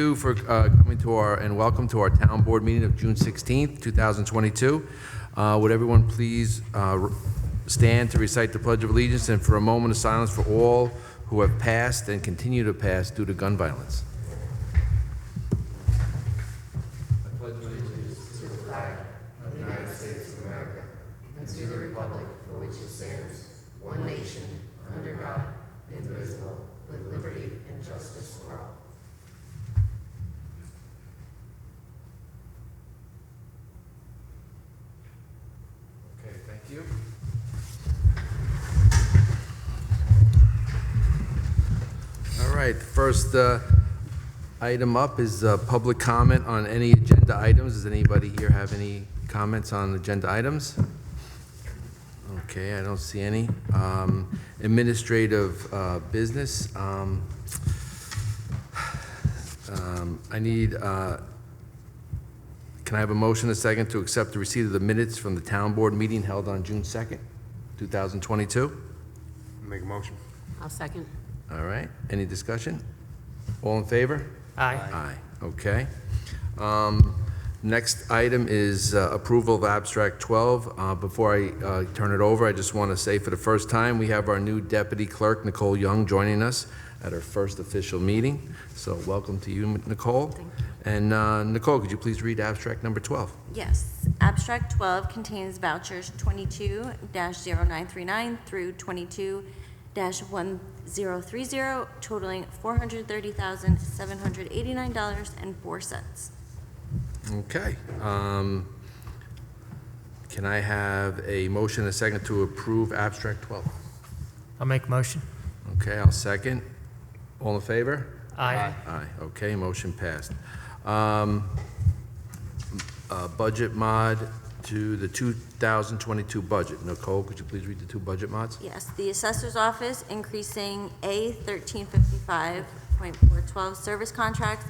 you for coming to and welcome to our town board meeting of June 16th, 2022. Would everyone please stand to recite the Pledge of Allegiance and for a moment of silence for all who have passed and continue to pass due to gun violence. Okay, thank you. All right, first item up is public comment on any agenda items. Does anybody here have any comments on agenda items? Okay, I don't see any. Administrative business. I need, can I have a motion and a second to accept the receipt of the minutes from the town board meeting held on June 2nd, 2022? Make a motion. I'll second. All right, any discussion? All in favor? Aye. Aye, okay. Next item is approval of abstract 12. Before I turn it over, I just want to say for the first time, we have our new deputy clerk, Nicole Young, joining us at our first official meeting. So welcome to you, Nicole. Thank you. And Nicole, could you please read abstract number 12? Yes. Abstract 12 contains vouchers 22-0939 through 22-1030, totaling $430,789.04. Okay. Can I have a motion and a second to approve abstract 12? I'll make a motion. Okay, I'll second. All in favor? Aye. Aye, okay, motion passed. Budget mod to the 2022 budget. Nicole, could you please read the two budget mods? Yes. The Assessor's Office increasing A 1355.412 service contracts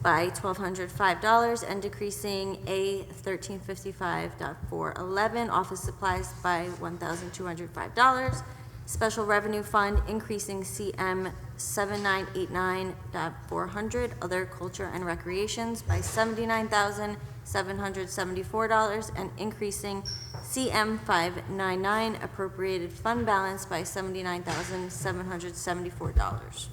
by $1,205 and decreasing A 1355.411 office supplies by $1,205. Special Revenue Fund increasing CM 7989.400 other culture and recreations by $79,774 and increasing CM 599 appropriated fund balance by $79,774.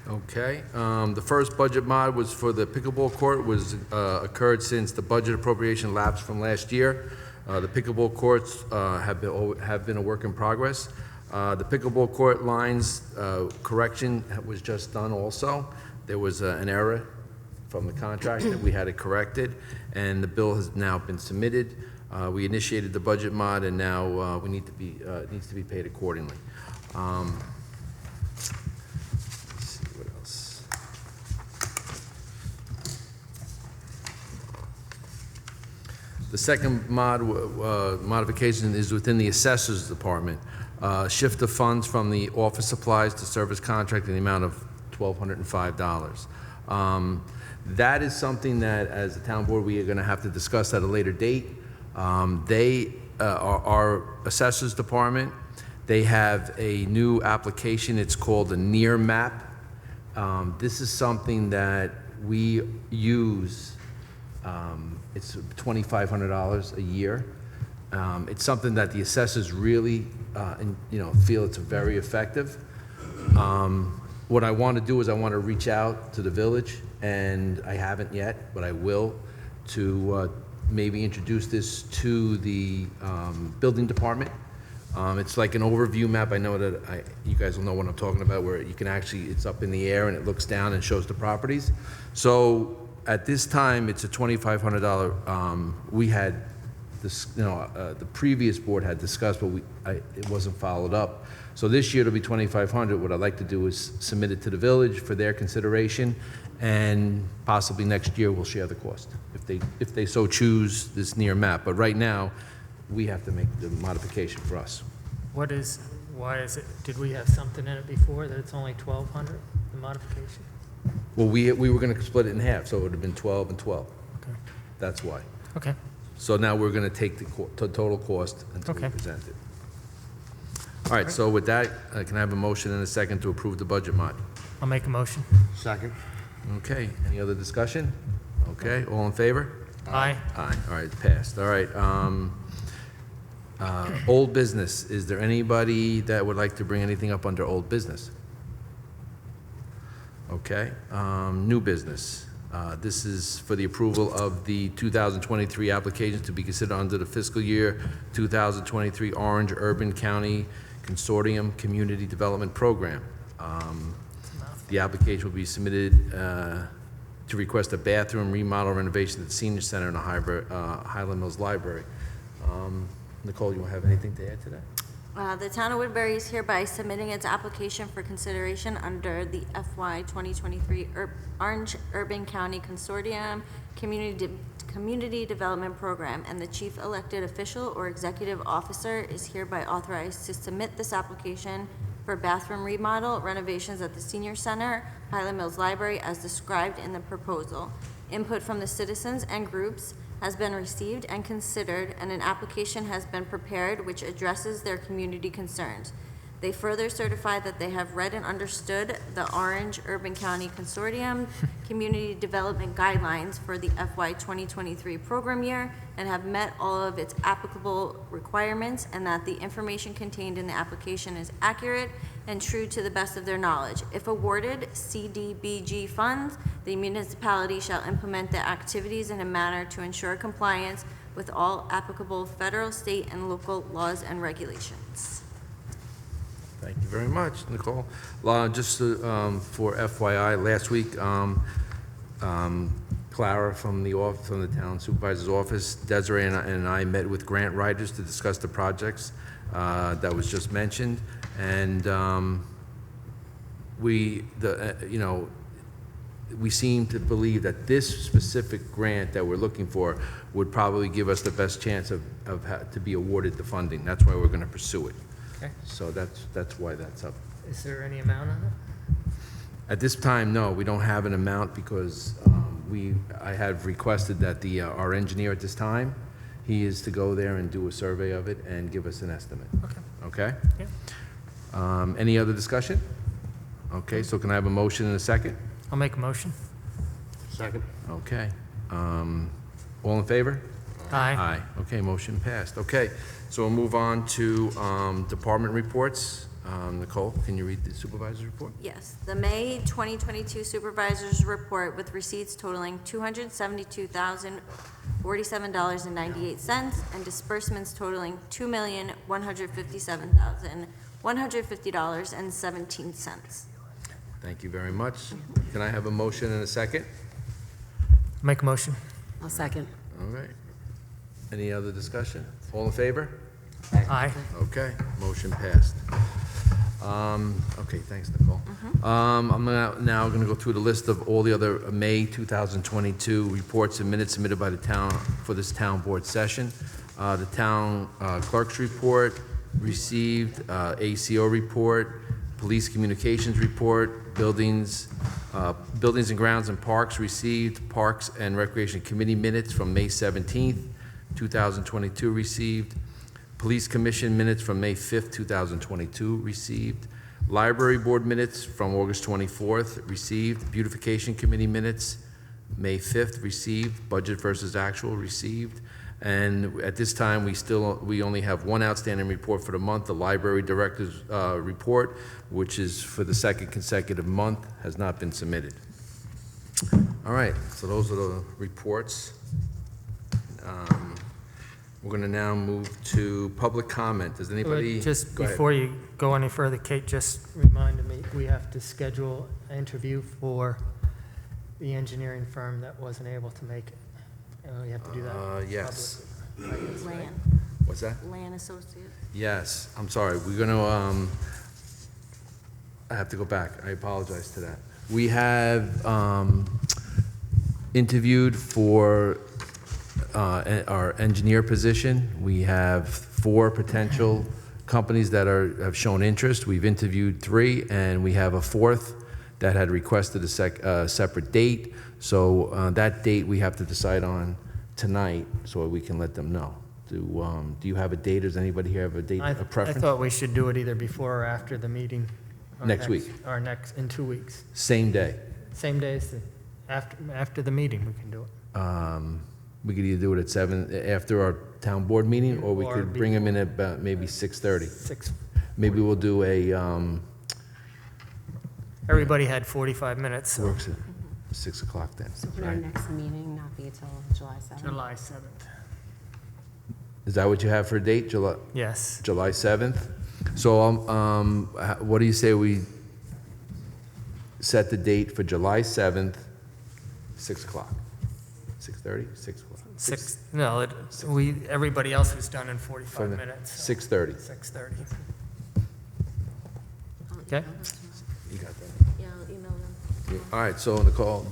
Okay, the first budget mod was for the pickleball court, was occurred since the budget appropriation lapsed from last year. The pickleball courts have been a work in progress. The pickleball court lines correction was just done also. There was an error from the contract that we had it corrected, and the bill has now been submitted. We initiated the budget mod, and now we need to be it needs to be paid accordingly. Let's see what else. The second modification is within the assessors department. Shift of funds from the office supplies to service contract in the amount of $1,205. That is something that, as a town board, we are going to have to discuss at a later date. They are our assessors department. They have a new application. It's called a near map. This is something that we use. It's $2,500 a year. It's something that the assessors really feel it's very effective. What I want to do is I want to reach out to the village, and I haven't yet, but I will, to maybe introduce this to the building department. It's like an overview map. I know that you guys will know what I'm talking about, where you can actually, it's up in the air and it looks down and shows the properties. So at this time, it's a $2,500. We had this, the previous board had discussed, but it wasn't followed up. So this year it'll be $2,500. What I'd like to do is submit it to the village for their consideration, and possibly next year we'll share the cost if they so choose this near map. But right now, we have to make the modification for us. Why is it, did we have something in it before that it's only 1,200, the modification? Well, we were going to split it in half, so it would have been 12 and 12. Okay. That's why. Okay. So now we're going to take the total cost until we Okay. present it. All right, so with that, can I have a motion and a second to approve the budget mod? I'll make a motion. Second. Okay, any other discussion? Okay, all in favor? Aye. Aye, all right, passed. All right, old business, is there anybody that would like to bring anything up under old business? Okay, new business. This is for the approval of the 2023 applications to be considered under the fiscal year 2023 Orange Urban County Consortium Community Development Program. The application will be submitted to request a bathroom remodel renovation at the Senior Center in the Highland Mills Library. Nicole, you have anything to add to that? The town of Woodbury is hereby submitting its application for consideration under the FY 2023 Orange Urban County Consortium Community Development Program, and the chief elected official or executive officer is hereby authorized to submit this application for bathroom remodel renovations at the Senior Center, Highland Mills Library, as described in the proposal. Input from the citizens and groups has been received and considered, and an application has been prepared which addresses their community concerns. They further certify that they have read and understood the Orange Urban County Consortium Community Development Guidelines for the FY 2023 program year and have met all of its applicable requirements, and that the information contained in the application is accurate and true to the best of their knowledge. If awarded CDBG funds, the municipality shall implement the activities in a manner to ensure compliance with all applicable federal, state, and local laws and regulations. Thank you very much, Nicole. Just for FYI, last week, Clara from the town supervisor's office, Desiree and I met with grant writers to discuss the projects that was just mentioned, and we seem to believe that this specific grant that we're looking for would probably give us the best chance to be awarded the funding. That's why we're going to pursue it. Okay. So that's why that's up. Is there any amount on it? At this time, no, we don't have an amount because I have requested that our engineer at this time, he is to go there and do a survey of it and give us an estimate. Okay. Okay? Yeah. Any other discussion? Okay, so can I have a motion and a second? I'll make a motion. Second. Okay. All in favor? Aye. Aye. Okay, motion passed. Okay, so we'll move on to department reports. Nicole, can you read the supervisor's report? Yes, the May 2022 Supervisor's Report with receipts totaling $272,047.98 and disbursements totaling $2,157,150.17. Thank you very much. Can I have a motion and a second? Make a motion. I'll second. All right. Any other discussion? All in favor? Aye. Okay, motion passed. Okay, thanks, Nicole. I'm now going to go through the list of all the other May 2022 reports and minutes submitted by the town for this town board session. The town clerk's report received, ACO report, police communications report, buildings and grounds and parks received, Parks and Recreation Committee minutes from May 17th, 2022 received, Police Commission minutes from May 5th, 2022 received, Library Board minutes from August 24th received, Beautification Committee minutes May 5th received, Budget versus Actual received, and at this time we only have one outstanding report for the month, the Library Director's report, which is for the second consecutive month, has not been submitted. All right, so those are the reports. We're going to now move to public comment. Does anybody? Just Go ahead. before you go any further, Kate just reminded me, we have to schedule an interview for the engineering firm that wasn't able to make it. And we have to do that. Yes. publicly. Land, What's that? Land Associates. Yes, I'm sorry. We're going to, I have to go back. I apologize to that. We have interviewed for our engineer position. We have 4 potential companies that have shown interest. We've interviewed 3, and we have a 4th that had requested a separate date. So that date we have to decide on tonight so we can let them know. Do you have a date? Does anybody here have a date, a preference? I thought we should do it either before or after the meeting. Or Next week. Or in 2 weeks. Same day. Same day as After the meeting, we can do it. We could either do it at 7 after our town board meeting, or we Or could bring them in at about maybe 6:30. 6. Maybe we'll do a, Everybody had 45 minutes, so works at 6 o'clock then, So our right? next meeting not be until July 7th? July 7th. Is that what you have for a date, Yes. July 7th? So, what do you say we set the date for July 7th, 6 o'clock? 6:30, 6 o'clock? No, everybody else was done in 45 minutes. so 6:30. 6:30. Okay? You got that? Yeah, I'll email them. All right, so Nicole,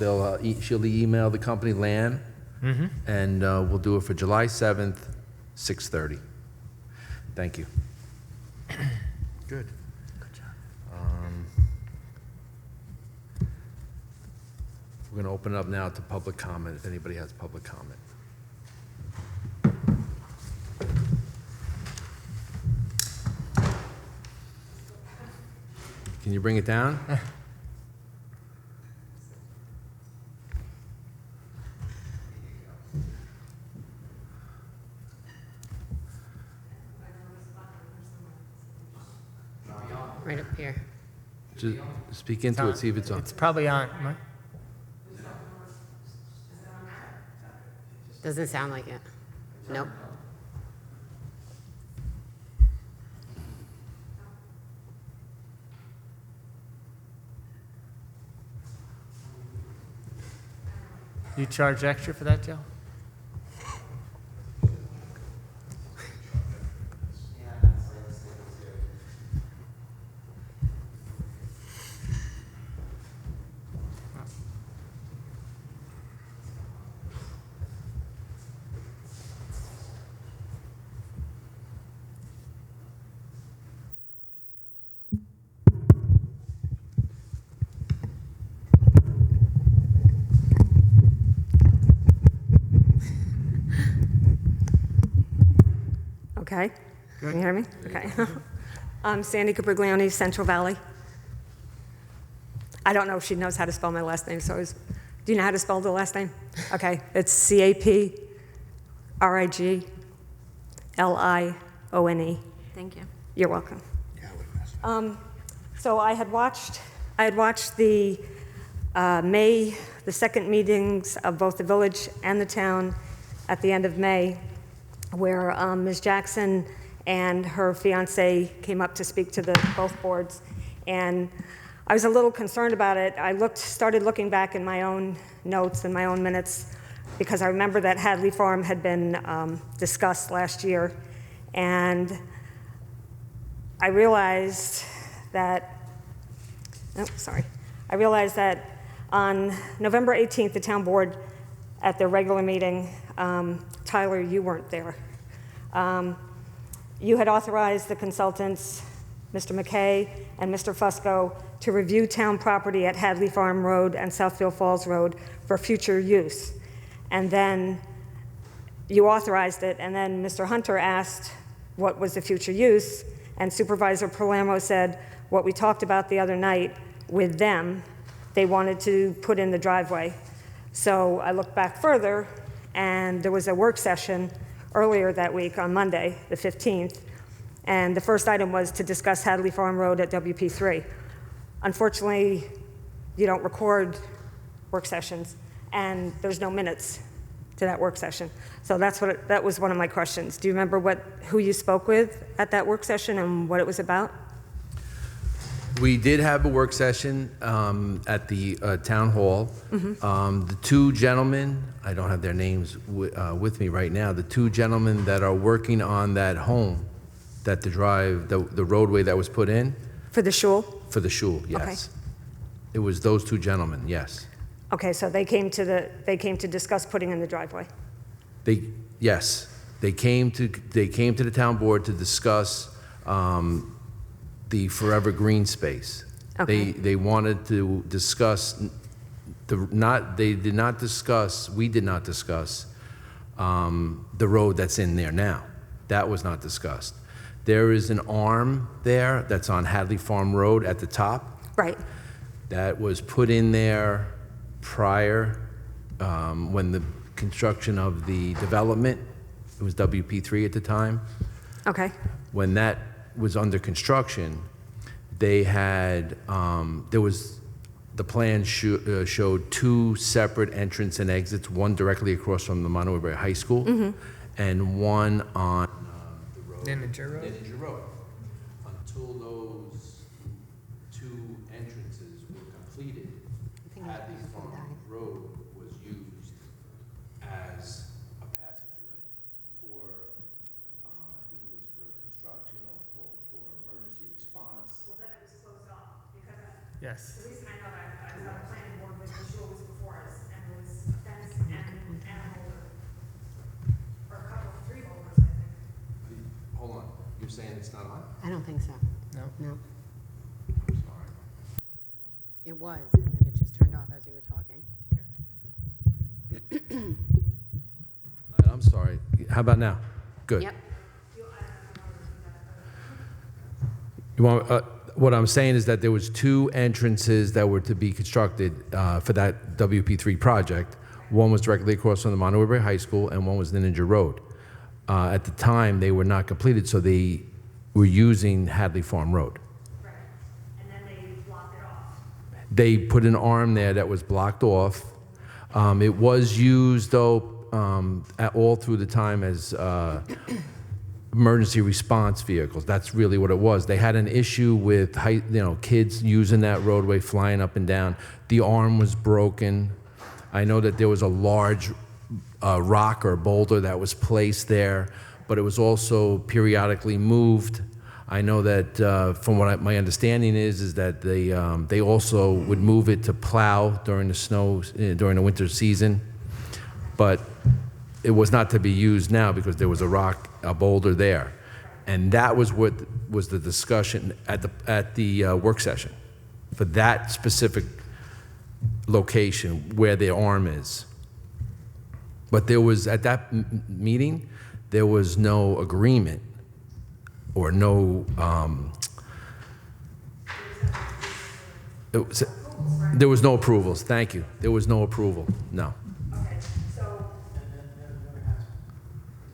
she'll email the company LAN, Mm-hmm. and we'll do it for July 7th, 6:30. Thank you. Good. Good job. We're going to open it up now to public comment, if anybody has public comment. Can you bring it down? Right up here. Just speak into it, see if it's on. It's probably on. Doesn't sound like it. Nope. You charge extra for that, Joe? Okay. Can you hear me? Okay. I'm Sandy Capriglione, Central Valley. I don't know if she knows how to spell my last name, so do you know how to spell the last name? Okay. It's Capriglione. Thank you. You're welcome. So I had watched the the second meetings of both the village and the town at the end of May, where Ms. Jackson and her fiance came up to speak to both boards. And I was a little concerned about it. I started looking back in my own notes and my own minutes, because I remember that Hadley Farm had been discussed last year. And I realized that, on November 18th, the town board, at their regular meeting, Tyler, you weren't there. You had authorized the consultants, Mr. McKay and Mr. Fusco, to review town property at Hadley Farm Road and Southfield Falls Road for future use. And then you authorized it, and then Mr. Hunter asked what was the future use, and Supervisor Palermo said what we talked about the other night with them, they wanted to put in the driveway. So I looked back further, and there was a work session earlier that week on Monday, the 15th, and the first item was to discuss Hadley Farm Road at WP3. Unfortunately, you don't record work sessions, and there's no minutes to that work session. So that was one of my questions. Do you remember who you spoke with at that work session and what it was about? We did have a work session at the town hall. The two gentlemen, I don't have their names with me right now, the two gentlemen that are working on that home, that the roadway that was put in. For the shul? For the shul, yes. It was those two gentlemen, yes. Okay, so they came to discuss putting in the driveway. Yes, they came to the town board to discuss the forever green space. Okay. They wanted to discuss we did not discuss the road that's in there now. That was not discussed. There is an arm there that's on Hadley Farm Road at the top. Right. That was put in there prior, when the construction of the development, it was WP3 at the time, Okay, when that was under construction, they had, the plan showed two separate entrance and exits, one directly across from the Woodbury High School, and one on the road. Ninninger Road? Ninninger Road. Until those two entrances were completed, Hadley Farm Road was used as a passageway for, I think it was for construction or for emergency response. well, then it was closed off, because Yes. the reason I know that, I was on the planning board when the shul was before us, and there was a fence and a holder, or a couple, three holders, I think. Hold on, you're saying it's not on? I don't think so. No. No. I'm sorry. It was, and then it just turned off as we were talking. All right, I'm sorry. How about now? Good. Yep. You want, what I'm saying is that there was two entrances that were to be constructed for that WP3 project. One was directly across from the Woodbury High School, and one was Ninninger Road. At the time, they were not completed, so they were using Hadley Farm Road. Right, and then they blocked it off. They put an arm there that was blocked off. It was used, though, all through the time as emergency response vehicles. That's really what it was. They had an issue with kids using that roadway, flying up and down. The arm was broken. I know that there was a large rock or boulder that was placed there, but it was also periodically moved. I know that from what my understanding is that they also would move it to plow during the snow, during the winter season, but it was not to be used now because there was a boulder there. And that was what was the discussion at the work session for that specific location where the arm is. But there was, at that meeting, there was no agreement or no, there was no approvals, thank you. There was no approval, no. Okay, so.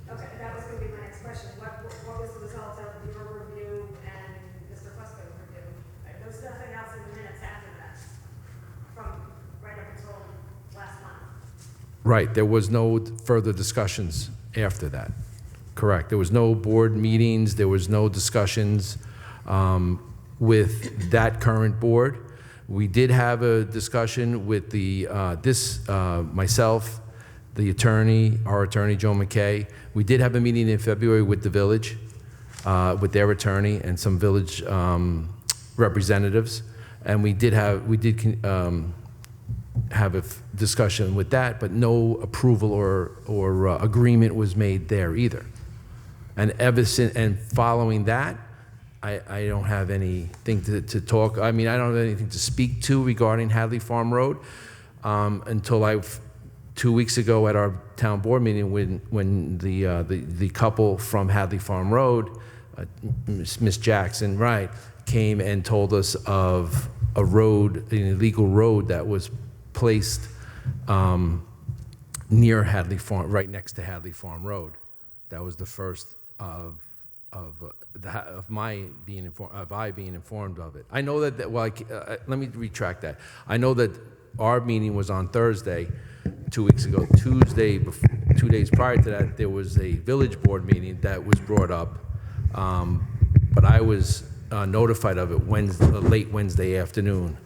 Okay, that was gonna be my next question. What was the result of your review and Mr. Fusco's review? There's nothing else in the minutes after that, from right up until last month. Right, there was no further discussions after that. Correct. There was no board meetings, there was no discussions with that current board. We did have a discussion with myself, the attorney, our attorney, Joe McKay. We did have a meeting in February with the village, with their attorney and some village representatives. And we did have a discussion with that, but no approval or agreement was made there either. And ever since, and following that, I don't have anything to talk. I mean, I don't have anything to speak to regarding Hadley Farm Road until 2 weeks ago at our town board meeting when the couple from Hadley Farm Road, Miss Jackson, right, came and told us of a road, an illegal road that was placed near Hadley Farm, right next to Hadley Farm Road. That was the first of my being informed, of I being informed of it. I know that let me retract that. I know that our meeting was on Thursday, 2 weeks ago. 2 days prior to that, there was a village board meeting that was brought up, but I was notified of it late Wednesday afternoon.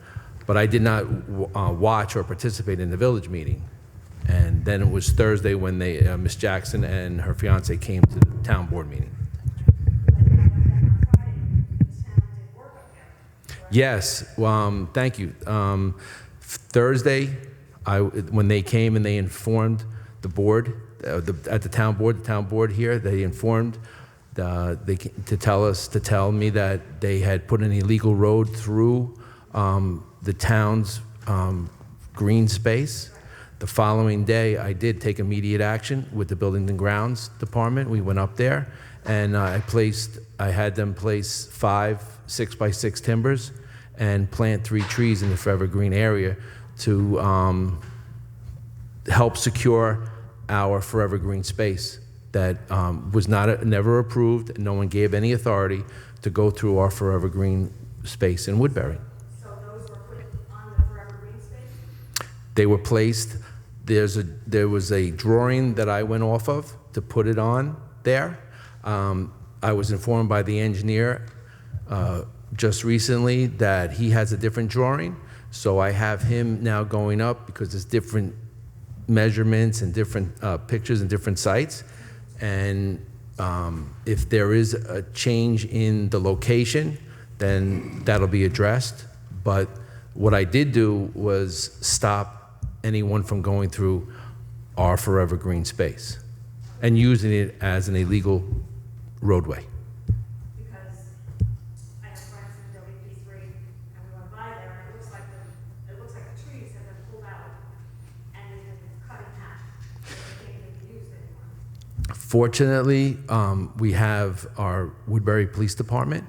But I did not watch or participate in the village meeting. And then it was Thursday when Miss Jackson and her fiance came to the town board meeting. Yes, thank you. Thursday, when they came and they informed the board, at the town board here, they informed to tell me that they had put an illegal road through the town's green space. The following day, I did take immediate action with the Buildings and Grounds Department. We went up there, and I had them place 5 6x6 timbers and plant 3 trees in the forever green area to help secure our forever green space that was never approved, and no one gave any authority to go through our forever green space in Woodbury. So those were put on the forever green space? They were placed, there was a drawing that I went off of to put it on there. I was informed by the engineer just recently that he has a different drawing, so I have him now going up because there's different measurements and different pictures and different sites. And if there is a change in the location, then that'll be addressed. But what I did do was stop anyone from going through our forever green space and using it as an illegal roadway. Because I have friends in WP3, and we went by there, and it looks like the trees have been pulled out and they've been cut in half. They can't be used anymore. Fortunately, we have our Woodbury Police Department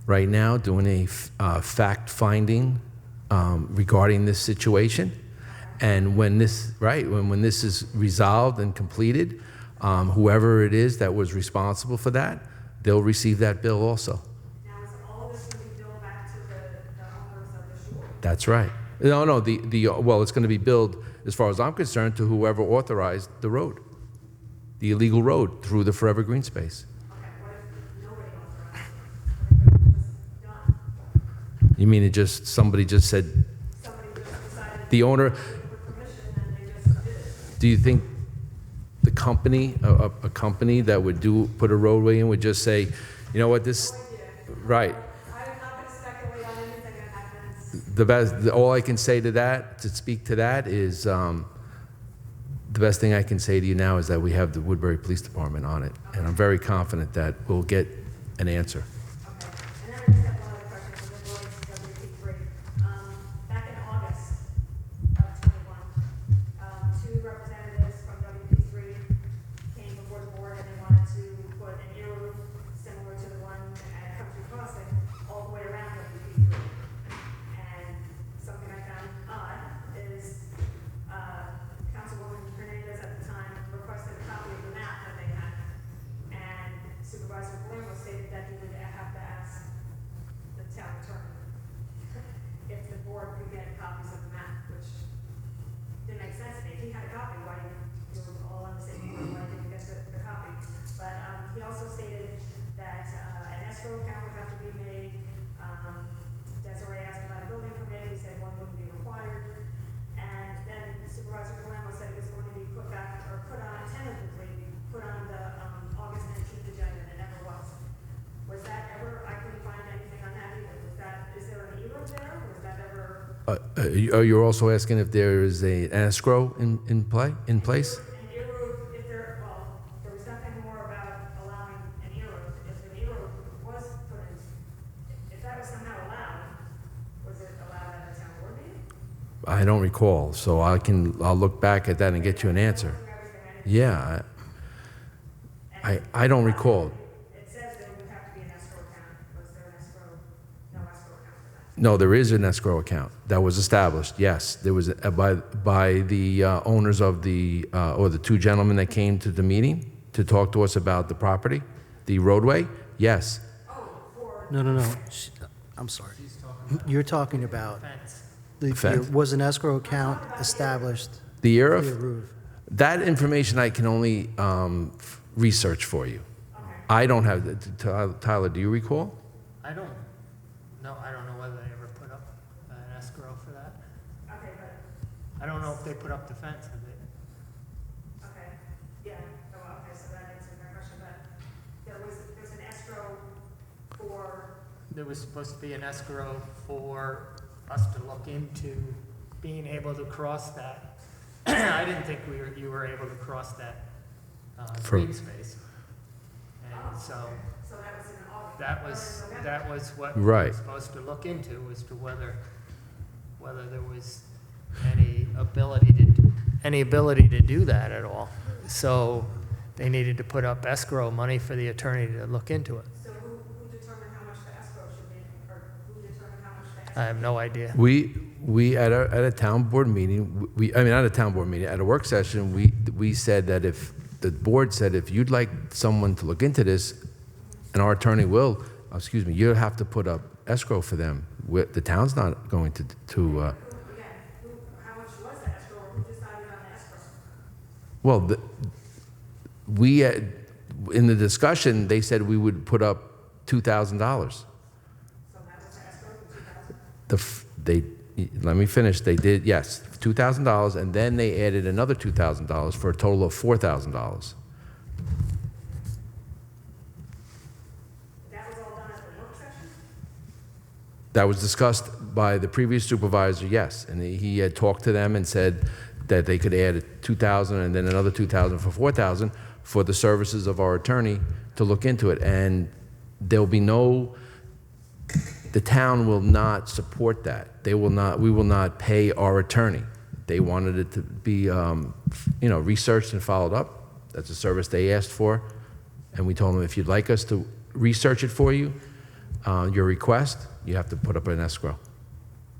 right now doing a fact-finding regarding this situation. And when this is resolved and completed, whoever it is that was responsible for that, they'll receive that bill also. Now, is all this going to be billed back to the owners of the shore? That's right. No, well, it's going to be billed, as far as I'm concerned, to whoever authorized the road, the illegal road through the forever green space. Okay, what if nobody authorized it? What if it was just done? You mean somebody just said, Somebody just decided the owner, with permission and they just did it? do you think the company, a company that would put a roadway in would just say, you know what, this, right. I'm not going to speculate on anything that happens. All I can say to speak to that is, the best thing I can say to you now is that we have the Woodbury Police Department on it, and I'm very confident that we'll get an answer. Okay, and then I just have one other question, and then going to WP3. Back in August of '21, two representatives from WP3 came before the board and they wanted to put an ear roof similar to the one at Country Crossing all the way around WP3. And something I found odd is Councilwoman Hernandez at the time requested a copy of the map that they had. And Supervisor Palermo stated that he would have to ask the town attorney if the board could get copies of the map, which didn't make sense to me. If he had a copy, why you were all on the same board, why didn't you get the copy? But he also stated that an escrow account would have to be made. Desiree asked about a building permit, he said one wouldn't be required. And then Supervisor Palermo said it was going to be put back, or put on tentatively, put on the August 19th agenda, and it never was. Was that ever, I couldn't find anything on that either. Is there an ERO there, or was that ever? You're also asking if there is an escrow in place? An ERO, if there, well, there was nothing more about allowing an ERO. If an ERO was put in, if that was somehow allowed, was it allowed at a town board meeting? I don't recall, so I'll look back at that and get you an answer. Yeah, I don't recall. It says there would have to be an escrow account. Was there an escrow? No escrow account for that. No, there is an escrow account that was established, yes. There was, by the owners of or the two gentlemen that came to the meeting to talk to us about the property, the roadway, yes. No. I'm sorry. You're talking about, Fence. Fence. there was an escrow account established The for ERF, your roof. that information I can only research for you. I don't have, Tyler, do you recall? I don't know whether they ever put up an escrow for that. Okay, but, I don't know if they put up the fence, have they? okay, yeah, oh, okay, so that answers my question, but there's an escrow for, There was supposed to be an escrow for us to look into being able to cross that. I didn't think you were able to cross that green space. And so that was in August. that was what we Right. were supposed to look into, as to whether there was any ability to do that at all. So they needed to put up escrow money for the attorney to look into it. So who determined how much the escrow should be, or who determined how much the I have no idea. We at a town board meeting, not a town board meeting, at a work session, we said that if, the board said if you'd like someone to look into this, and our attorney will, you'll have to put up escrow for them. The town's not going to. How much was that escrow, or who decided on the escrow? Well, we in the discussion, they said we would put up $2,000. So that was the escrow for 2,000? Let me finish. They did, yes, $2,000, and then they added another $2,000 for a total of $4,000. That was all done at the work session? That was discussed by the previous supervisor, yes, and he had talked to them and said that they could add $2,000 and then another $2,000 for $4,000 for the services of our attorney to look into it, and there'll be the town will not support that. We will not pay our attorney. They wanted it to be, researched and followed up. That's a service they asked for, and we told them if you'd like us to research it for you, your request, you have to put up an escrow.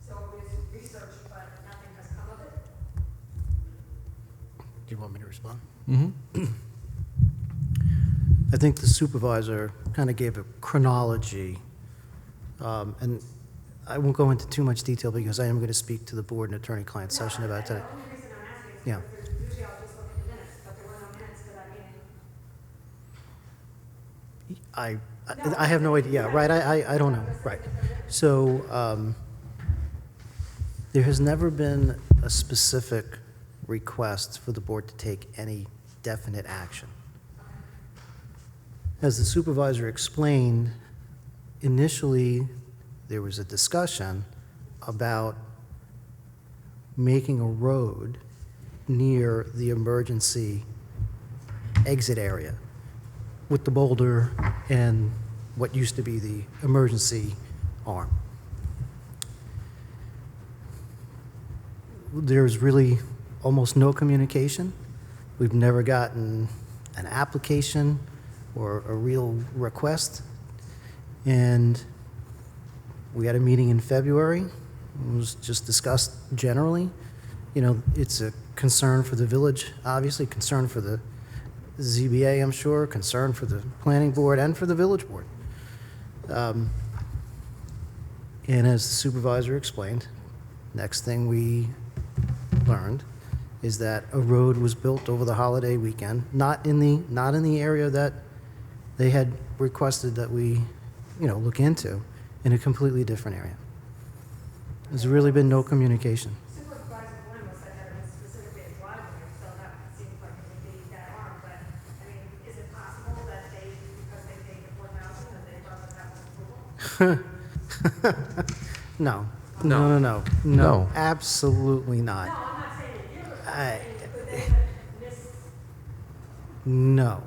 So it was researched, but nothing has come of it? Do you want me to respond? Mm-hmm. I think the supervisor kind of gave a chronology, and I won't go into too much detail because I am going to speak to the board and attorney-client session about that. The only reason I'm asking is Yeah. because usually I'll just look at the minutes, but there were no minutes to that meeting. I have no idea, yeah, right, I don't know, right. So, there has never been a specific request for the board to take any definite action. As the supervisor explained, initially, there was a discussion about making a road near the emergency exit area with the boulder and what used to be the emergency arm. There's really almost no communication. We've never gotten an application or a real request. And we had a meeting in February. It was just discussed generally. It's a concern for the village, obviously, concern for the ZBA, I'm sure, concern for the planning board and for the village board. And as the supervisor explained, next thing we learned is that a road was built over the holiday weekend, not in the area that they had requested that we, look into, in a completely different area. There's really been no communication. Supervisor Glenn was said that it was specifically a driveway, so that seems like it would be that arm, but, is it possible that they, because they paid the 4,000, that they thought that that was approval? No. No. No, No. absolutely not. No, I'm not saying that you were, I- I'm saying, could they have No.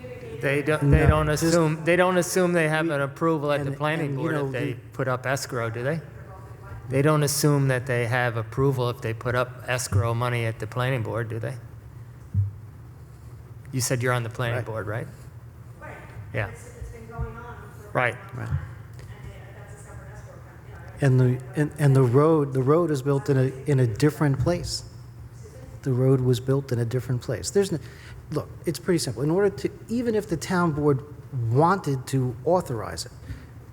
miscommunicated? They No, don't just- assume, they don't assume they have an approval at the And- planning and, board if they the- put up escrow, do they? They don't assume that they have approval if they put up escrow money at the planning board, do they? You said you're on the planning Right. board, right? Right. Yeah, It's been going on for. right. Right. And that's a separate escrow account, And the road is built in a different place. The road was built in a different place. Look, it's pretty simple. In order to, even if the town board wanted to authorize it,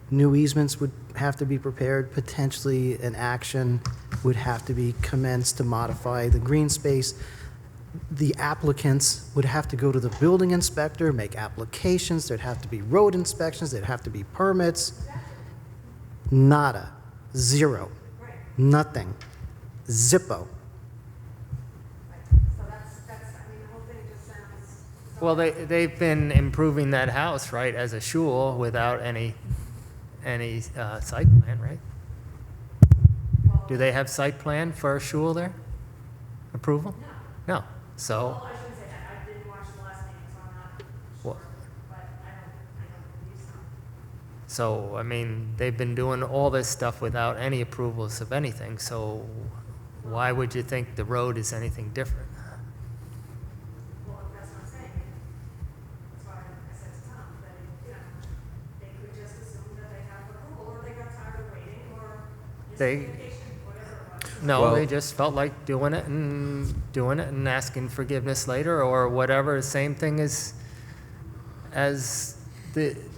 new easements would have to be prepared, potentially an action would have to be commenced to modify the green space. The applicants would have to go to the building inspector, make applications, there'd have to be road inspections, there'd have to be permits. Nada. Zero. Nothing. Zippo. So that's, the whole thing just sounds. Well, they've been improving that house, right, as a shul without any site plan, right? Do they have site plan for a shul there? Approval? No. So, Well, I shouldn't say that, I didn't watch the last meeting, so I'm not Well- sure, but I don't believe so. they've been doing all this stuff without any approvals of anything, so why would you think the road is anything different? Well, that's what I'm saying. That's why I said to Tom, that, they could just assume that they have approval, or they got tired of waiting, or. No, Well- they just felt like doing it and asking forgiveness later or whatever. The same thing as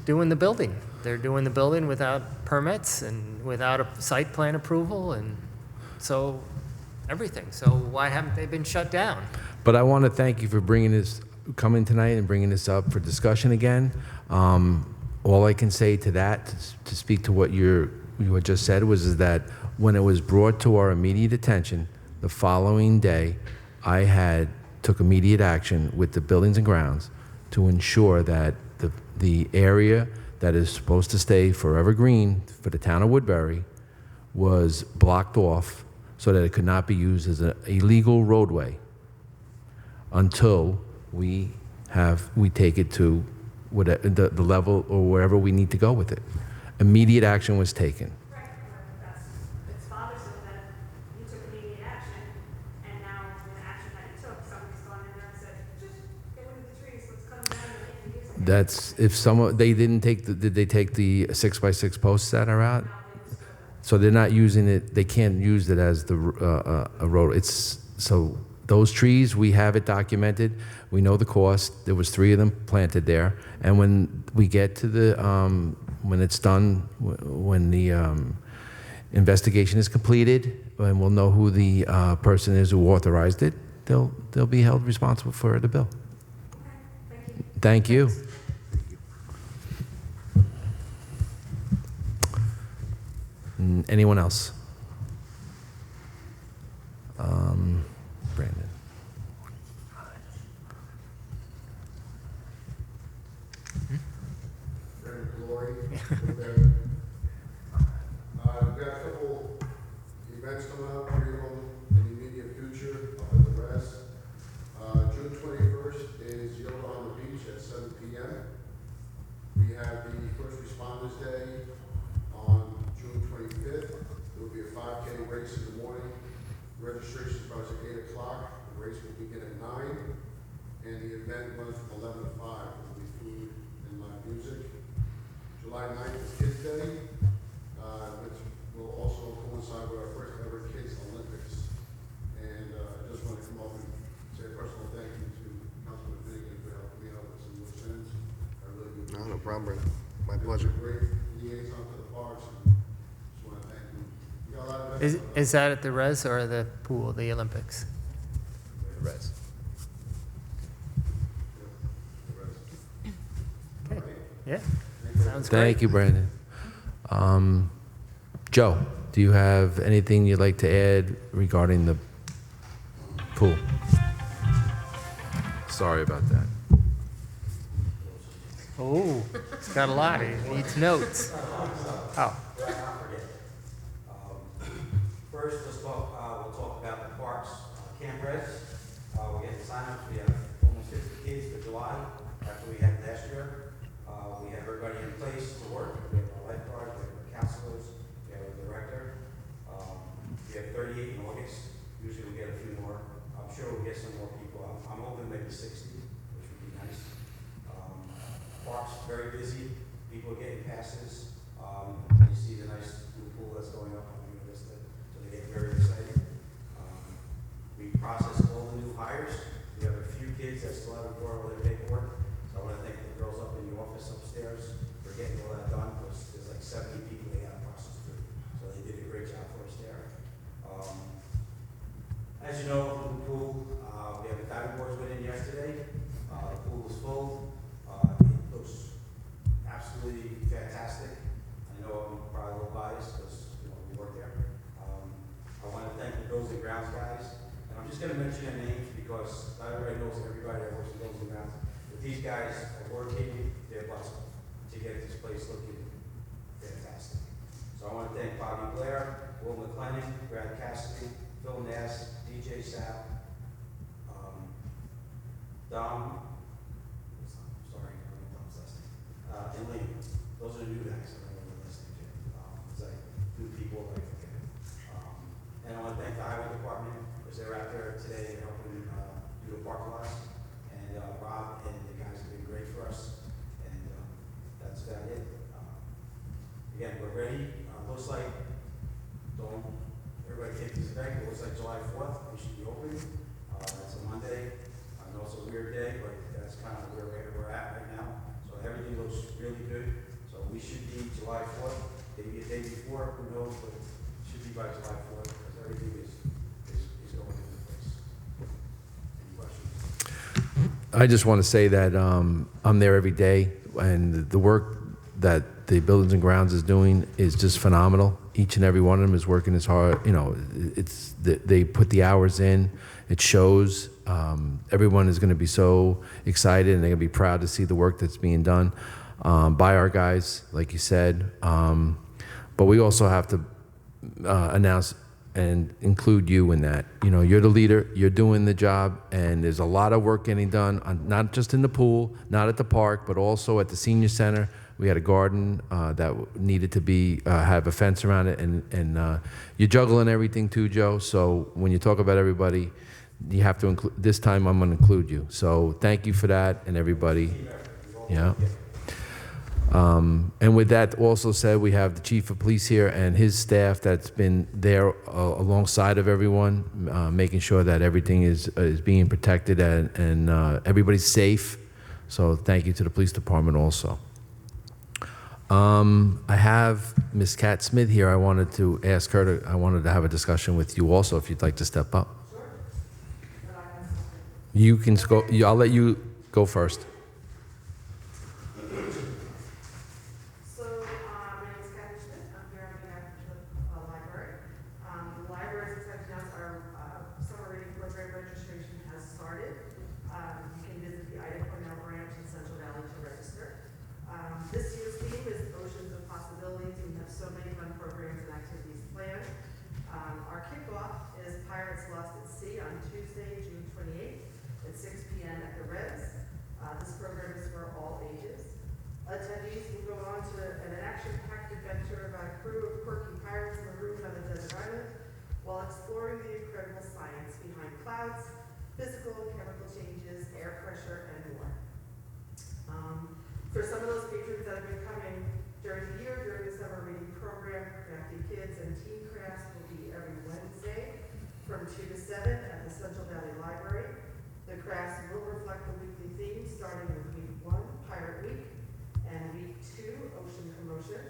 doing the building. They're doing the building without permits and without a site plan approval, and so everything. So why haven't they been shut down? But I want to thank you for coming tonight and bringing this up for discussion again. All I can say to that, to speak to what you had just said, is that when it was brought to our immediate attention, the following day, I took immediate action with the Buildings and Grounds to ensure that the area that is supposed to stay forever green for the town of Woodbury was blocked off so that it could not be used as an illegal roadway until we take it to the level or wherever we need to go with it. Immediate action was taken. Right, but it's bothersome that you took immediate action, and now the action that you took, somebody's gone in there and said, just get rid of the trees, let's cut them down and make them use it. That's if someone did they take the 6x6 posts that are out? So they're not using it. They can't use it as a road. So those trees, we have it documented. We know the cost. There was 3 of them planted there, and when we get to when it's done, when the investigation is completed, and we'll know who the person is who authorized it, they'll be held responsible for the bill. Thank you. Anyone else? Brandon. Glory. We've got a couple events coming up here in the immediate future up at the rest. June 21st is Yoga on the Beach at 7 p.m. We have the First Responders Day on June 25th. There will be a 5K race in the morning. Registration starts at 8 o'clock. The race will begin at 9. And the event runs from 11 to 5. There will be food and live music. July 9th is Kids Day, which will also coincide with our first ever Kids Olympics. And I just want to come up and say a personal thank you to Councilman Finnegan for helping me out with some loose ends. I really do. No problem, Brandon. My pleasure. Great liaison to the parks, and just want to thank you. You got a lot of events Is that at the res or the pool, the Olympics? Res. Okay. Yeah, sounds great. Thank you, Brandon. Joe, do you have anything you'd like to add regarding the pool? Sorry about that. Oh, it's got a lot. He needs notes. Oh, First, we'll talk about the parks, Camp Res. We're getting signups. We have almost 50 kids for July, after we had last year. We have everybody in place to work. We have our lifeguards, we have our counselors, we have our director. We have 38 in August. Usually we get a few more. I'm sure we'll get some more people. I'm hoping maybe 60, which would be nice. Parks very busy. People are getting passes. You see the nice blue pool that's going up on Buena Vista, so they get very excited. We process all the new hires. We have a few kids that still haven't brought all their paperwork, so I want to thank the girls up in the office upstairs for getting all that done, because there's like 70 people they got to process through, so they did a great job for us there. As you know, from the pool, we have the diving boards went in yesterday. The pool was full. It looks absolutely fantastic. I know I'm probably a little biased because we work there. I want to thank the Buildings and Grounds guys, and I'm just going to mention their names because not everybody knows everybody that works in Buildings and Grounds. But these guys are working their butts off to get this place looking fantastic. So I want to thank Bobby Blair, Will McLennan, Brad Cassidy, Phil Nass, DJ Sapp, Dom, sorry, I don't know Dom's last name, and Lee. Those are the new guys. I don't know their last name yet. It's like new people that I forget. And I want to thank the highway department because they're out there today helping do the parking lots. And Rob and the guys have been great for us. And that's about it. Again, we're ready. Looks like, don't before, who knows, but it should be by July 4th, because everything is going into place. Any questions? I just want to say that I'm there every day, and the work that the Buildings and Grounds is doing is just phenomenal. Each and every one of them is working as hard. You know, they put the hours in. It shows. Everyone is going to be so excited, and they're going to be proud to see the work that's being done by our guys, like you said. But we also have to announce and include you in that. You know, you're the leader, you're doing the job, and there's a lot of work getting done, not just in the pool, not at the park, but also at the senior center. We had a garden that needed to be have a fence around it, and you're juggling everything too, Joe. So when you talk about everybody, you have to include. This time, I'm going to include you. So thank you for that, and everybody. Yeah. And with that also said, we have the chief of police here and his staff that's been there alongside of everyone, making sure that everything is being protected and everybody's safe. So thank you to the police department also. I have Miss Kat Smith here. I wanted to ask her I wanted to have a discussion with you also, if you'd like to step up. Sure. You can go. I'll let you go first. Attendees will go on to an action-packed adventure by a crew of quirky pirates marooned on a desert island while exploring the incredible science behind clouds, physical and chemical changes, air pressure, and more. For some of those patrons that have been coming during the year, during the summer reading program, Crafty Kids and Teen Crafts will be every Wednesday from 2 to 7 at the Central Valley Library. The crafts will reflect the weekly theme, starting with week 1, Pirate Week, and week 2, Ocean Commotion.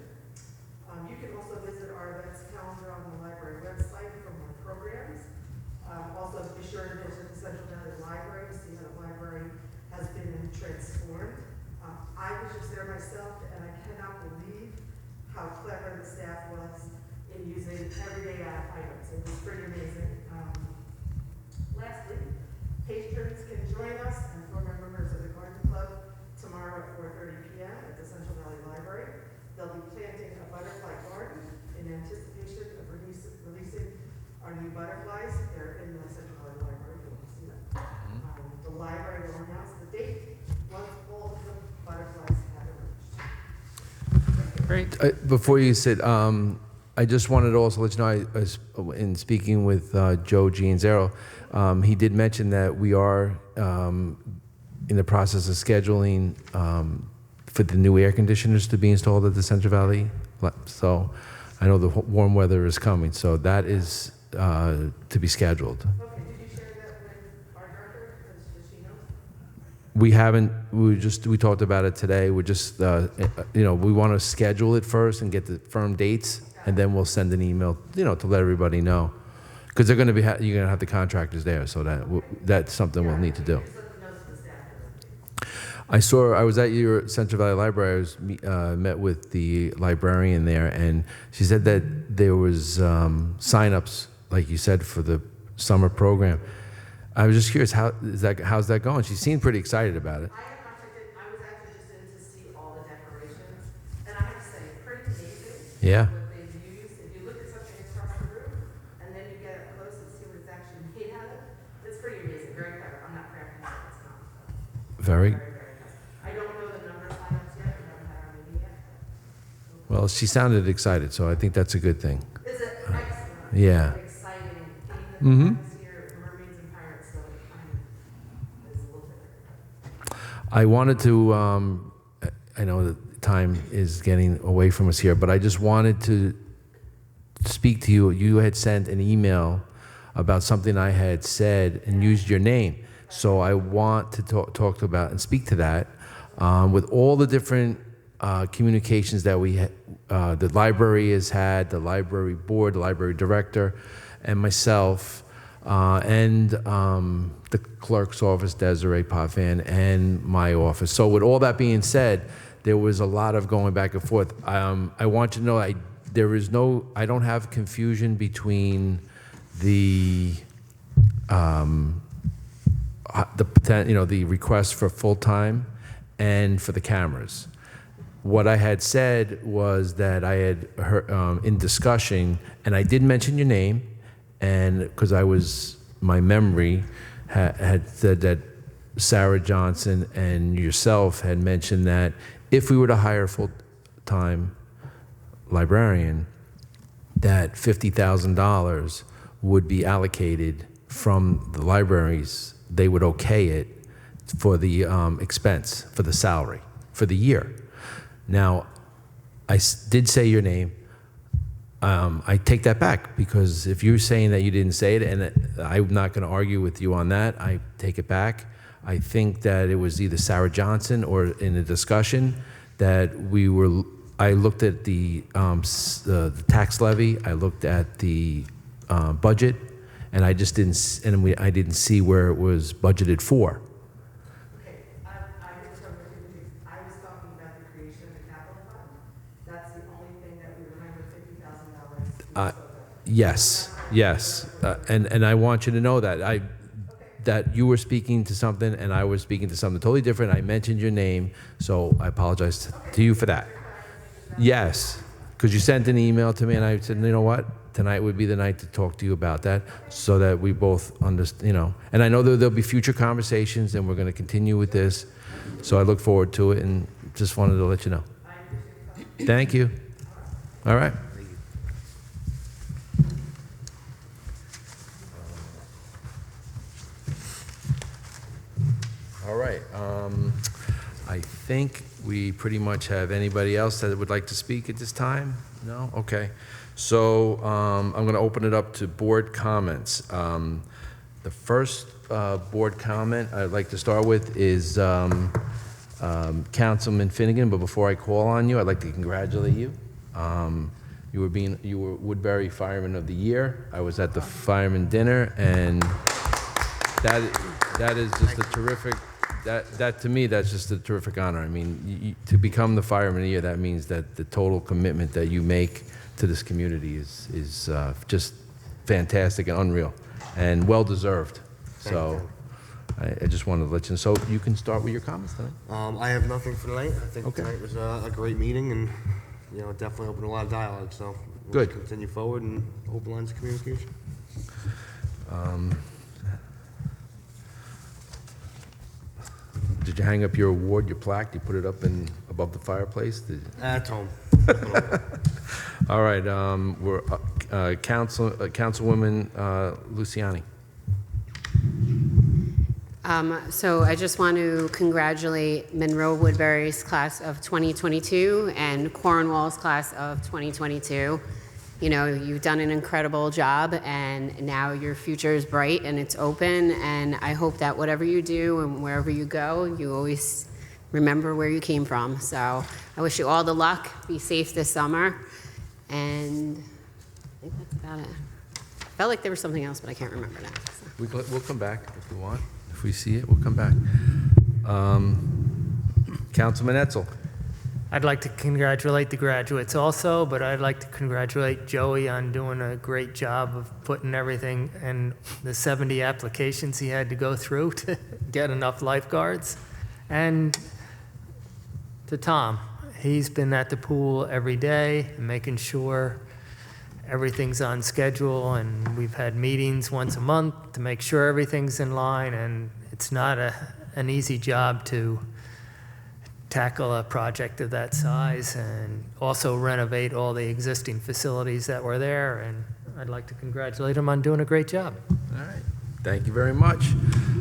You can also visit our events calendar on the library website for more programs. Also, be sure to visit the Central Valley Library to see how the library has been transformed. I was just there myself, and I cannot believe how clever the staff was in using everyday items. It was pretty amazing. Lastly, patrons can join us and former members of the Garden Club tomorrow at 4:30 p.m. at the Central Valley Library. They'll be planting a butterfly garden in anticipation of releasing our new butterflies. They're in the Central Valley Library. You want to see them. The library will announce the date once all of the butterflies have emerged. Great. Before you sit, I just wanted to also let you know, in speaking with Joe Gianzero, he did mention that we are in the process of scheduling for the new air conditioners to be installed at the Central Valley. So I know the warm weather is coming, so that is to be scheduled. Okay, did you share that with our director? Does she know? We haven't, we talked about it today. We're just, we want to schedule it first and get the firm dates, and then we'll send an email, to let everybody know. Because they're going to be, you're going to have the contractors there, so that's something we'll need to do. I was at your Central Valley Library. I was met with the librarian there, and she said that there was sign-ups, like you said, for the summer program. I was just curious, how's that going? She seemed pretty excited about it. I have not checked it. I was actually just in to see all the decorations, and I have to say, pretty amazing. Yeah. What they've used. If you look at something across the room, and then you get up close and see what it's actually made out of, it's pretty amazing. Very clever. I'm not crafting it. It's not. Very. Very, very clever. I don't know the number of signups yet. We haven't had our meeting yet. Well, she sounded excited, so I think that's a good thing. It's excellent. Yeah. Exciting. Mm-hmm. Mermaids and pirates, so it kind of is a little bit. I wanted to, I know that time is getting away from us here, but I just wanted to speak to you. You had sent an email about something I had said and used your name. So I want to talk about and speak to that with all the different communications that the library has had, the library board, the library director, and myself, and the clerk's office, Desiree Potvin, and my office. So with all that being said, there was a lot of going back and forth. I want you to know I don't have confusion between the request for full-time and for the cameras. What I had said was that I had heard in discussion, and I did mention your name, and because my memory had said that Sarah Johnson and yourself had mentioned that if we were to hire a full-time librarian, that $50,000 would be allocated from the libraries. They would okay it for the expense, for the salary, for the year. Now, I did say your name. I take that back, because if you're saying that you didn't say it, and I'm not going to argue with you on that, I take it back. I think that it was either Sarah Johnson or in a discussion that I looked at the tax levy, I looked at the budget, and I just didn't, I didn't see where it was budgeted for. Okay, I was talking about the creation of the capital fund. That's the only thing that we remember $50,000. Yes, and I want you to know that that you were speaking to something and I was speaking to something totally different. I mentioned your name, so I apologize to you for that. Yes, because you sent an email to me and I said, you know what? Tonight would be the night to talk to you about that, so that we both understand, And I know that there'll be future conversations, and we're going to continue with this. So I look forward to it, and just wanted to let you know. Thank you. All right. All right. I think we pretty much have anybody else that would like to speak at this time? No? Okay. So I'm going to open it up to board comments. The first board comment I'd like to start with is Councilman Finnegan, but before I call on you, I'd like to congratulate you. You were Woodbury Fireman of the Year. I was at the fireman dinner, and that is just a terrific. That to me, that's just a terrific honor. I mean, to become the Fireman of the Year, that means that the total commitment that you make to this community is just fantastic and unreal, and well deserved. So, I just wanted to let you know. So you can start with your comments tonight. I have nothing for tonight. I think tonight was a great meeting, and definitely opened a lot of dialogue. So we'll Good. continue forward and open lines of communication. Did you hang up your award, your plaque? You put it up above the fireplace? At home. All right. We're Councilwoman Luciani. So I just want to congratulate Monroe Woodbury's class of 2022 and Cornwall's class of 2022. You've done an incredible job, and now your future is bright and it's open, and I hope that whatever you do and wherever you go, you always remember where you came from. So I wish you all the luck. Be safe this summer, and I think that's about it. Felt like there was something else, but I can't remember now. So. We'll come back if we want. If we see it, we'll come back. Councilman Etzel. I'd like to congratulate the graduates also, but I'd like to congratulate Joey on doing a great job of putting everything and the 70 applications he had to go through to get enough lifeguards. And to Tom, he's been at the pool every day, making sure everything's on schedule, and we've had meetings once a month to make sure everything's in line, and it's not an easy job to tackle a project of that size and also renovate all the existing facilities that were there, and I'd like to congratulate him on doing a great job. All right. Thank you very much.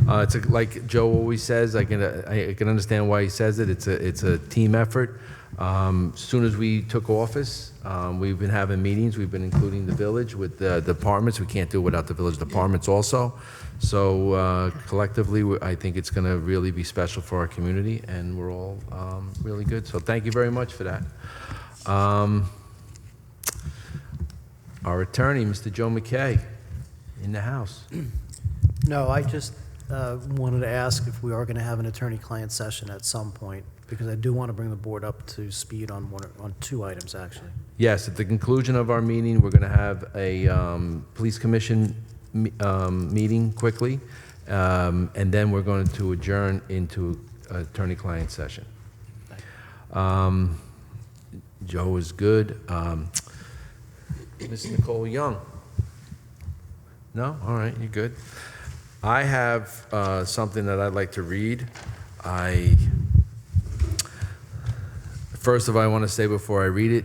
Like Joe always says, I can understand why he says it. It's a team effort. As soon as we took office, we've been having meetings. We've been including the village with the departments. We can't do it without the village departments also. So collectively, I think it's going to really be special for our community, and we're all really good. So thank you very much for that. Our attorney, Mr. Joe McKay, in the house. No, I just wanted to ask if we are going to have an attorney-client session at some point, because I do want to bring the board up to speed on two items, actually. Yes, at the conclusion of our meeting, we're going to have a police commission meeting quickly, and then we're going to adjourn into attorney-client session. Joe is good. Ms. Nicole Young? No? All right, you're good. I have something that I'd like to read. First of all, I want to say before I read it,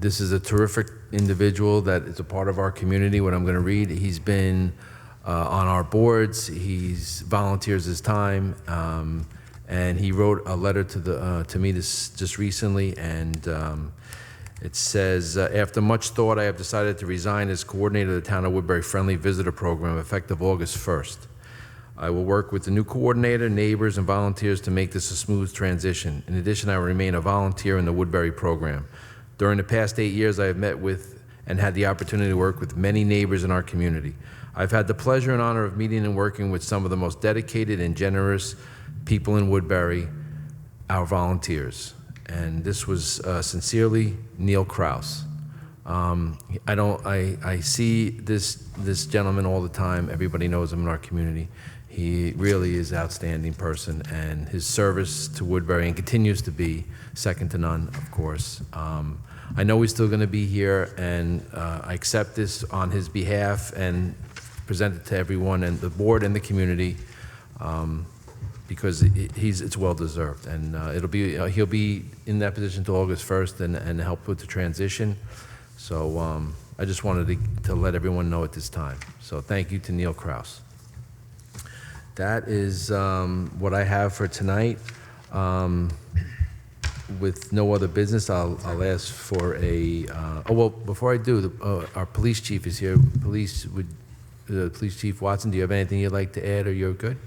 this is a terrific individual that is a part of our community, what I'm going to read. He's been on our boards, he's volunteers his time, and he wrote a letter to me just recently, and it says, after much thought, I have decided to resign as coordinator of the Town of Woodbury Friendly Visitor Program effective August 1st. I will work with the new coordinator, neighbors, and volunteers to make this a smooth transition. In addition, I will remain a volunteer in the Woodbury program. During the past 8 years, I have met with and had the opportunity to work with many neighbors in our community. I've had the pleasure and honor of meeting and working with some of the most dedicated and generous people in Woodbury, our volunteers. And this was sincerely Neil Kraus. I see this gentleman all the time. Everybody knows him in our community. He really is an outstanding person, and his service to Woodbury and continues to be second to none, of course. I know he's still going to be here, and I accept this on his behalf and present it to everyone and the board and the community. Because it's well deserved, and he'll be in that position till August 1st and help with the transition. So I just wanted to let everyone know at this time. So thank you to Neil Kraus. That is what I have for tonight. With no other business, I'll ask for a. Before I do, our police chief is here. Police Chief Watson, do you have anything you'd like to add, or you're good?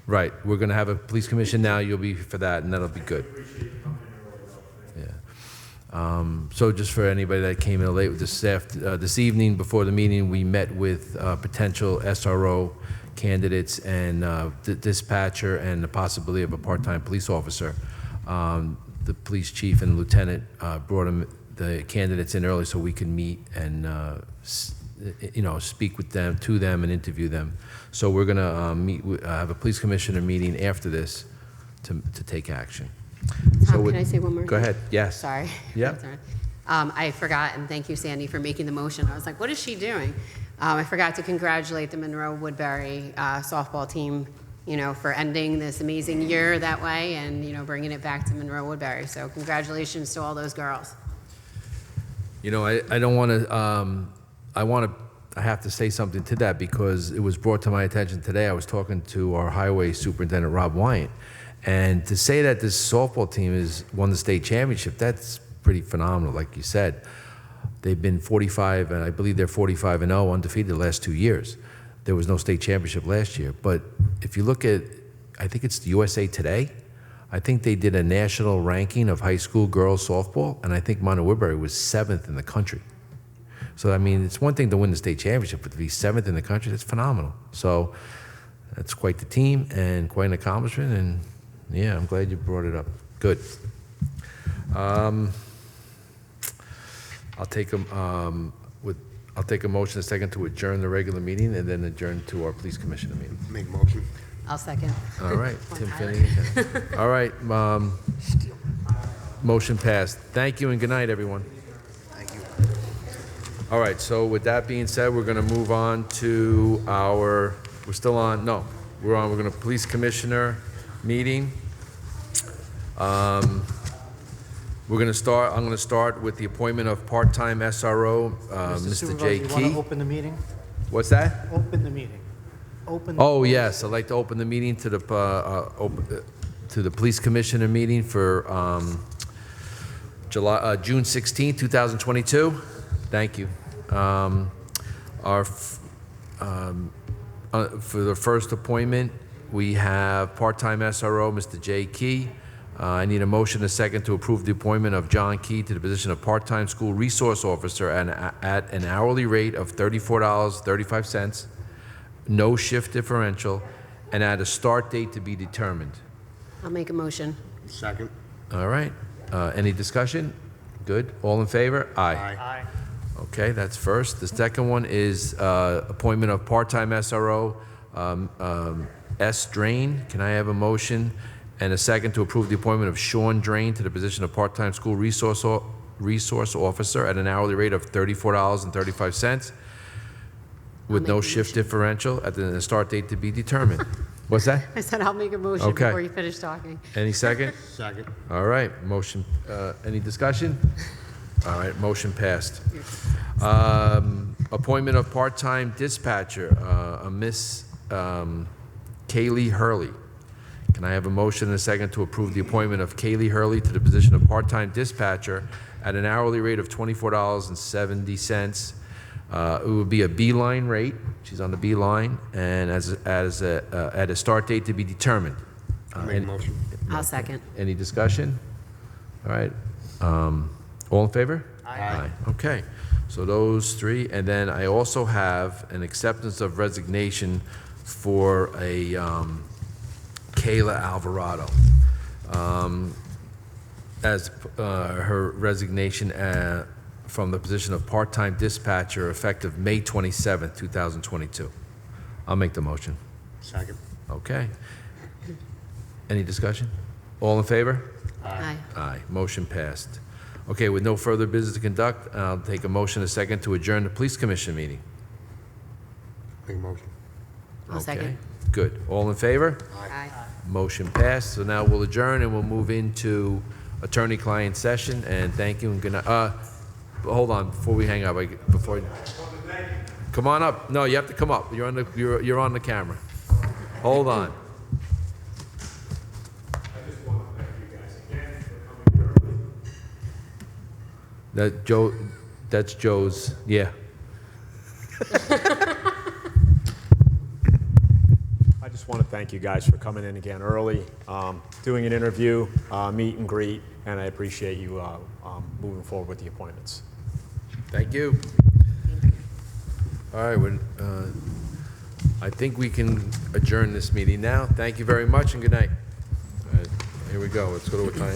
Right, we're going to have a police commission now, you'll be for that, and that'll be good. Yeah. So just for anybody that came in late with this evening, before the meeting, we met with potential SRO candidates and the dispatcher and the possibility of a part-time police officer. The police chief and lieutenant brought the candidates in early so we could meet and speak with them, to them, and interview them. So we're going to have a police commissioner meeting after this to take action. Tom, can I say one more thing? Go ahead, yes. Sorry. Yeah. I forgot, and thank you, Sandy, for making the motion. I was like, what is she doing? I forgot to congratulate the Monroe Woodbury softball team, for ending this amazing year that way and, bringing it back to Monroe Woodbury. So congratulations to all those girls. I don't want to, I have to say something to that because it was brought to my attention today. I was talking to our highway superintendent, Rob Wyant, and to say that this softball team has won the state championship, that's pretty phenomenal, like you said. They've been 45, and I believe they're 45-0, undefeated the last 2 years. There was no state championship last year. But if you look at, I think it's the USA Today, I think they did a national ranking of high school girls softball, and I think Monroe Woodbury was 7th in the country. So, it's one thing to win the state championship, but to be 7th in the country, that's phenomenal. So that's quite the team and quite an accomplishment, and yeah, I'm glad you brought it up. Good. I'll take a motion a second to adjourn the regular meeting and then adjourn to our police commissioner meeting. Make a motion. I'll second. All right, Tim Finnegan. All right, motion passed. Thank you and good night, everyone. Thank you. All right, so with that being said, we're going to move on to we're going to police commissioner meeting. I'm going to start with the appointment of part-time SRO, Mr. Supervisor, J. you want to Key. open the meeting? What's that? Open the meeting. Open. the- Oh, yes, I'd like to open the meeting to the Police Commissioner meeting for June 16, 2022. Thank you. For the first appointment, we have part-time SRO, Mr. J. Key. I need a motion, a second, to approve the appointment of John Key to the position of part-time school resource officer at an hourly rate of $34.35, no shift differential, and at a start date to be determined. I'll make a motion. Second. All right. Any discussion? Good. All in favor? Aye. Aye. Okay, that's first. The second one is appointment of part-time SRO, S. Drain. Can I have a motion and a second to approve the appointment of Sean Drain to the position of part-time school resource officer at an hourly rate of $34.35 with make no a shift motion. differential at the start date to be determined? What's that? I said I'll make a motion Okay. before you finish talking. Any second? Second. All right, motion, any discussion? All right, motion passed. Appointment of part-time dispatcher, a Miss Kaylee Hurley. Can I have a motion and a second to approve the appointment of Kaylee Hurley to the position of part-time dispatcher at an hourly rate of $24.70? It would be a B-line rate, she's on the B-line, and at a start date to be determined. Make a motion. I'll second. Any discussion? All right. All in favor? Aye. Okay. So those three, and then I also have an acceptance of resignation for a Kayla Alvarado. As her resignation from the position of part-time dispatcher effective May 27th, 2022. I'll make the motion. Second. Okay. Any discussion? All in favor? Aye. Aye. Motion passed. Okay, with no further business to conduct, I'll take a motion a second to adjourn the Police Commission meeting. Make a motion. I'll second. Okay, good. All in favor? Aye. Motion passed. So now we'll adjourn and we'll move into attorney-client session, and thank you and good night. Hold on, before we hang up, come on up. No, you have to come up. You're on the camera. Hold on. That's Joe's, yeah. I just want to thank you guys for coming in again early, doing an interview, meet and greet, and I appreciate you moving forward with the appointments. Thank you. All right, I think we can adjourn this meeting now. Thank you very much and good night. All right, here we go. Let's go to a time.